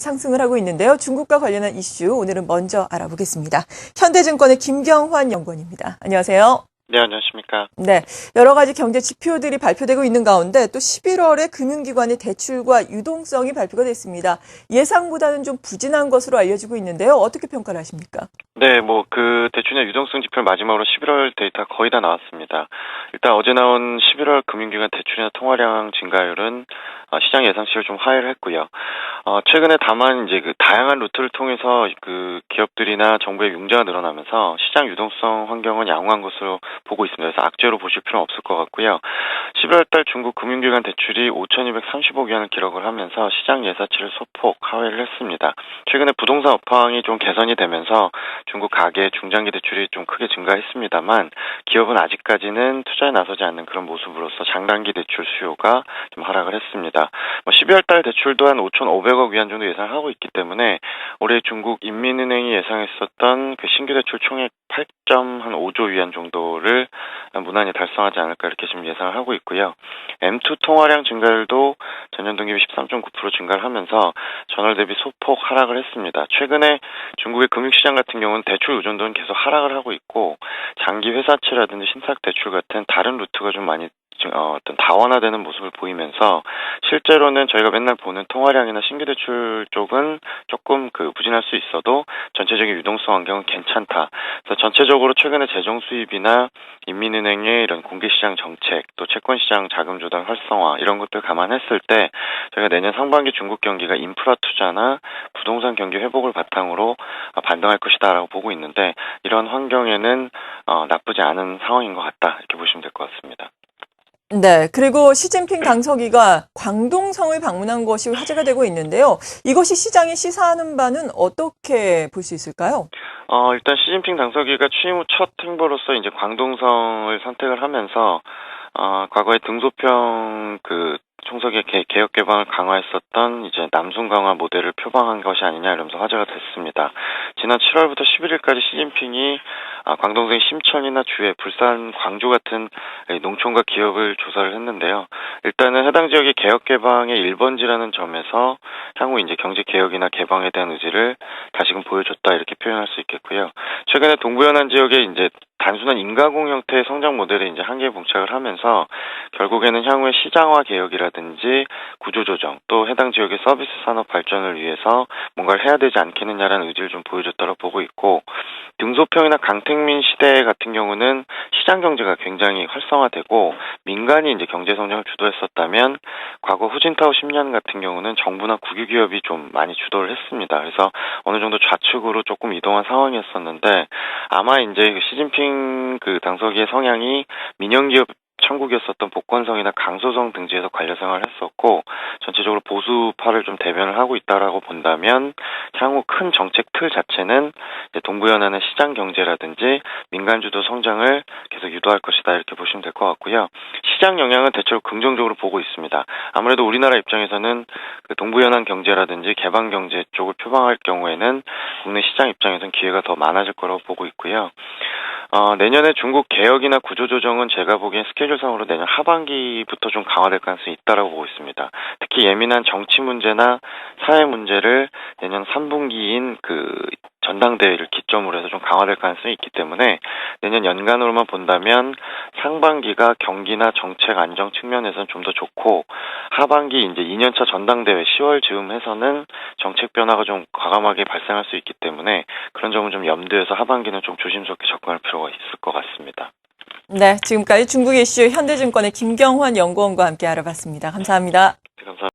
상승을 하고 있는데요. 중국과 관련한 이슈 오늘은 먼저 알아보겠습니다. 현대증권의 김경환 연구원입니다. 안녕하세요. 네, 안녕하십니까. 네, 여러 가지 경제 지표들이 발표되고 있는 가운데 또 11월에 금융기관의 대출과 유동성이 발표가 됐습니다. 예상보다는 좀 부진한 것으로 알려지고 있는데요. 어떻게 평가를 하십니까? 네, 대출이나 유동성 지표 마지막으로 11월 데이터 거의 다 나왔습니다. 일단 어제 나온 11월 금융기관 대출이나 통화량 증가율은 시장 예상치를 좀 하회를 했고요. 최근에 다만 이제 다양한 루트를 통해서 기업들이나 정부의 융자가 늘어나면서 시장 유동성 환경은 양호한 것으로 보고 있습니다. 그래서 악재로 보실 필요는 없을 것 같고요. 11월 달 중국 금융기관 대출이 5,235억 위안을 기록을 하면서 시장 예사치를 소폭 하회를 했습니다. 최근에 부동산 업황이 좀 개선이 되면서 중국 가계 중장기 대출이 좀 크게 증가했습니다만 기업은 아직까지는 투자에 나서지 않는 그런 모습으로서 장단기 대출 수요가 좀 하락을 했습니다. 12월 달 대출 또한 5,500억 위안 정도 예상을 하고 있기 때문에 올해 중국 인민은행이 예상했었던 신규 대출 총액 8.5조 위안 정도를 무난히 달성하지 않을까 이렇게 지금 예상을 하고 있고요. M2 통화량 증가율도 전년 동기 13.9% 증가를 하면서 전월 대비 소폭 하락을 했습니다. 최근에 중국의 금융시장 같은 경우는 대출 의존도는 계속 하락을 하고 있고 장기 회사채라든지 신탁 대출 같은 다른 루트가 좀 많이 어떤 다원화되는 모습을 보이면서 실제로는 저희가 맨날 보는 통화량이나 신규 대출 쪽은 조금 부진할 수 있어도 전체적인 유동성 환경은 괜찮다. 그래서 전체적으로 최근에 재정 수입이나 인민은행의 이런 공개시장 정책, 또 채권시장 자금 조달 활성화 이런 것들 감안했을 때 저희가 내년 상반기 중국 경기가 인프라 투자나 부동산 경기 회복을 바탕으로 반등할 것이다라고 보고 있는데 이런 환경에는 나쁘지 않은 상황인 것 같다 이렇게 보시면 될 것 같습니다. 네, 그리고 시진핑 당서기가 광동성을 방문한 것이 화제가 되고 있는데요. 이것이 시장이 시사하는 바는 어떻게 볼 수 있을까요? 일단 시진핑 당서기가 취임 후 첫 행보로서 이제 광동성을 선택을 하면서 과거에 등소평 총석의 개혁 개방을 강화했었던 이제 남순 강화 모델을 표방한 것이 아니냐 이러면서 화제가 됐습니다. 지난 7월부터 11일까지 시진핑이 광동성의 심천이나 주해, 불산, 광주 같은 농촌과 기업을 조사를 했는데요. 일단은 해당 지역의 개혁 개방의 1번지라는 점에서 향후 이제 경제 개혁이나 개방에 대한 의지를 다시금 보여줬다 이렇게 표현할 수 있겠고요. 최근에 동부연안 지역에 이제 단순한 인가공 형태의 성장 모델에 이제 한계에 봉착을 하면서 결국에는 향후의 시장화 개혁이라든지 구조조정 또 해당 지역의 서비스 산업 발전을 위해서 뭔가를 해야 되지 않겠느냐라는 의지를 좀 보여줬다고 보고 있고 등소평이나 강택민 시대 같은 경우는 시장 경제가 굉장히 활성화되고 민간이 이제 경제 성장을 주도했었다면 과거 후진타오 10년 같은 경우는 정부나 국유기업이 좀 많이 주도를 했습니다. 그래서 어느 정도 좌측으로 조금 이동한 상황이었었는데 아마 이제 시진핑 당서기의 성향이 민영기업 천국이었었던 복건성이나 강소성 등지에서 관료 생활을 했었고 전체적으로 보수파를 좀 대변을 하고 있다라고 본다면 향후 큰 정책 틀 자체는 이제 동부연안의 시장 경제라든지 민간주도 성장을 계속 유도할 것이다 이렇게 보시면 될 것 같고요. 시장 영향은 대체로 긍정적으로 보고 있습니다. 아무래도 우리나라 입장에서는 동부연안 경제라든지 개방 경제 쪽을 표방할 경우에는 국내 시장 입장에서는 기회가 더 많아질 거라고 보고 있고요. 내년에 중국 개혁이나 구조조정은 제가 보기엔 스케줄상으로 내년 하반기부터 좀 강화될 가능성이 있다라고 보고 있습니다. 특히 예민한 정치 문제나 사회 문제를 내년 3분기인 전당대회를 기점으로 해서 좀 강화될 가능성이 있기 때문에 내년 연간으로만 본다면 상반기가 경기나 정책 안정 측면에서는 좀 더 좋고 하반기 이제 2년차 전당대회 10월 즈음해서는 정책 변화가 좀 과감하게 발생할 수 있기 때문에 그런 점은 좀 염두에서 하반기는 좀 조심스럽게 접근할 필요가 있을 것 같습니다. 네, 지금까지 중국 이슈 현대증권의 김경환 연구원과 함께 알아봤습니다. 감사합니다. 네, 감사합니다.